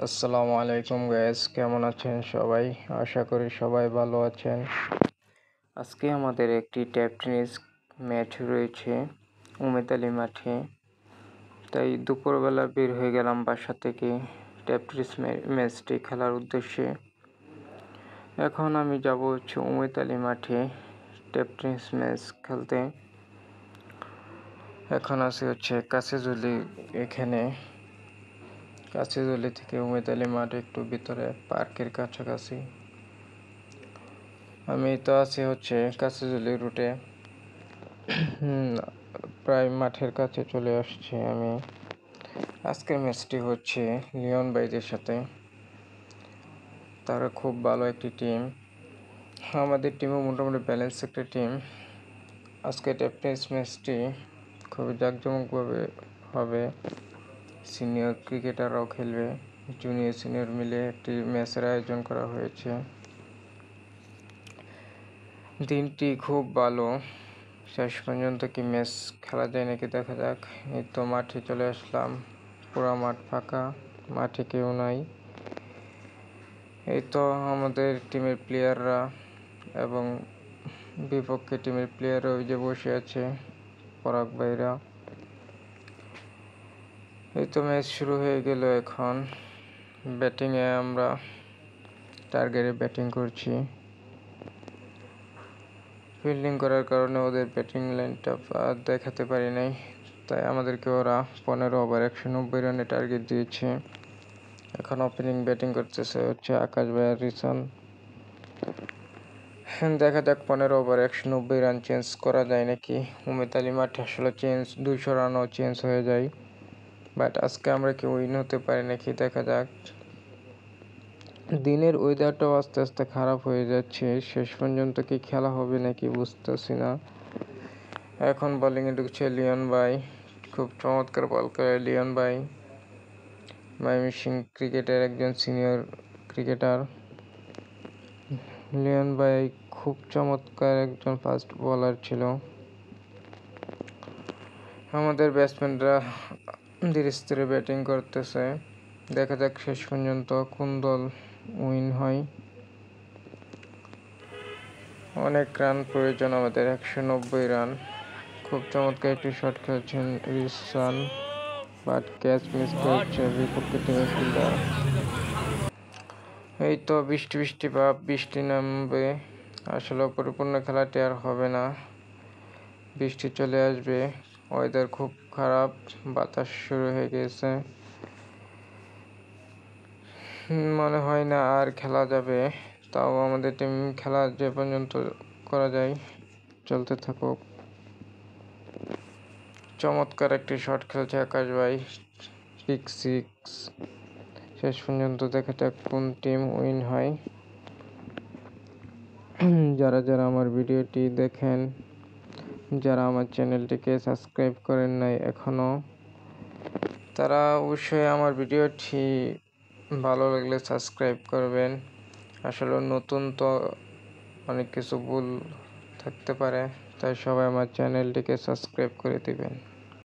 আসসালামু আলাইকুম গাইস, কেমন আছেন সবাই? আশা করি সবাই ভালো আছেন। আজকে আমাদের একটি টেপ টেনিস ম্যাচ রয়েছে উমেদ আলী মাঠে। তাই দুপুরবেলা বের হয়ে গেলাম বাসা থেকে টেপ টেনিস ম্যাচটি খেলার উদ্দেশ্যে। এখন আমি যাব উমেদ আলী মাঠে টেপ টেনিস ম্যাচ খেলতে। এখন আছি কাছেজুলি, এখানে কাছেজুলি থেকে উমেদ আলী মাঠ একটু ভিতরে পার্কের কাছাকাছি। আমি তো আছি কাছেজুলি রুটে, প্রায় মাঠের কাছে চলে আসছি আমি। আজকের ম্যাচটি লিওন ভাইদের সাথে। তারা খুব ভালো একটি টিম, আমাদের টিমও মোটামুটি ব্যালেন্স একটা টিম। আজকে টেপ টেনিস ম্যাচটি খুবই জাঁকজমকভাবে হবে। সিনিয়র ক্রিকেটাররাও খেলবে, জুনিয়র সিনিয়র মিলে একটি ম্যাচের আয়োজন করা হয়েছে। দিনটি খুব ভালো, শেষ পর্যন্ত কি ম্যাচ খেলা যায় নাকি দেখা যাক। এই তো মাঠে চলে আসলাম, পুরো মাঠ ফাঁকা, মাঠে কেউ নাই। এই তো আমাদের টিমের প্লেয়াররা এবং বিপক্ষে টিমের প্লেয়াররা ওই যে বসে আছে, পরাগ ভাইরা। এই তো ম্যাচ শুরু হয়ে গেল। এখন ব্যাটিংয়ে আমরা টার্গেটে ব্যাটিং করছি। ফিল্ডিং করার কারণে ওদের ব্যাটিং লাইনটা দেখাতে পারি নাই, তাই আমাদেরকে ওরা 15 ওভার 190 রানে টার্গেট দিয়েছে। এখন ওপেনিং ব্যাটিং করতেছে আকাশ ভাই আর রিসান। দেখা যাক 15 ওভার 190 রান চেঞ্জ করা যায় নাকি। উমেদ আলী মাঠে আসলে 200 রানও চেঞ্জ হয়ে যায়, বাট আজকে আমরা কি উইন হতে পারি নাকি দেখা যাক। দিনের ওয়েদারটাও আস্তে আস্তে খারাপ হয়ে যাচ্ছে, শেষ পর্যন্ত কি খেলা হবে নাকি বুঝতেছি না। এখন বোলিংয়ে ঢুকছে লিওন ভাই, খুব চমৎকার বল করে লিওন ভাই। ময়মনসিংহ ক্রিকেটের একজন সিনিয়র ক্রিকেটার। লিওন ভাই খুব চমৎকার একজন ফাস্ট বোলার ছিল। আমাদের ব্যাটসম্যানরা ধীরে স্থিরে ব্যাটিং করতেছে, দেখা যাক শেষ পর্যন্ত কোন দল উইন হয়। অনেক রান প্রয়োজন আমাদের, 190 রান। খুব চমৎকার একটি শট খেলছেন রিসান, বাট ক্যাচ মিস করছে বিপক্ষে টিমের ফিল্ডার। এই তো বৃষ্টি ভাব, বৃষ্টি নামবে, আসলে পরিপূর্ণ খেলাটি আর হবে না, বৃষ্টি চলে আসবে। ওয়েদার খুব খারাপ, বাতাস শুরু হয়ে গেছে, মনে হয় না আর খেলা যাবে। তাও আমাদের টিম খেলা যে পর্যন্ত করা যায় চলতে থাকুক। চমৎকার একটি শট খেলছে আকাশ ভাই, পিক 6। শেষ পর্যন্ত দেখা যাক কোন টিম উইন হয়। যারা যারা আমার ভিডিওটি দেখেন, যারা আমার চ্যানেলটিকে সাবস্ক্রাইব করেন নাই এখনো, তারা অবশ্যই আমার ভিডিওটি ভালো লাগলে সাবস্ক্রাইব করবেন। আসলে নতুন তো অনেক কিছু ভুল থাকতে পারে, তাই সবাই আমার চ্যানেলটিকে সাবস্ক্রাইব করে দিবেন।